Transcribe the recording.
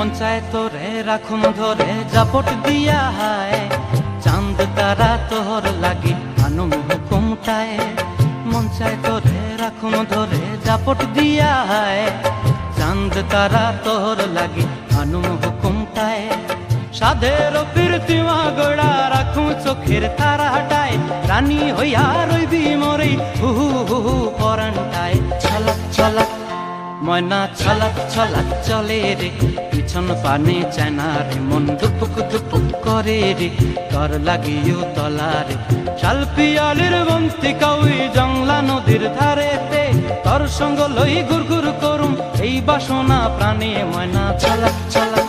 মন চায় তোরে রাখুম ধরে জাপট দিয়া হায়, চাঁদ তারা তোর লাগি আনুম হুকুমটায়। মন চায় তোরে রাখুম ধরে জাপট দিয়া হায়, চাঁদ তারা তোর লাগি আনুম হুকুমটায়। সাধের প্রীতিমা গোড়া রাখুম চোখের তারা হাটায়, রানী হইয়া রইবি মরে হু হু হু হু পরানটায়। ছলাক ছলাক ময়না ছলাক ছলাক চলে রে, পিছন পানে চায়না রে, মন দুপুক দুপুক করে রে, তর লাগিও তলারে। শাল পিয়ালির বন্তি কাউই জংলা নদীর ধারেতে, তর সঙ্গ লই ঘুর ঘুর করুম এই বাসনা প্রাণে। ময়না ছলাক ছলাক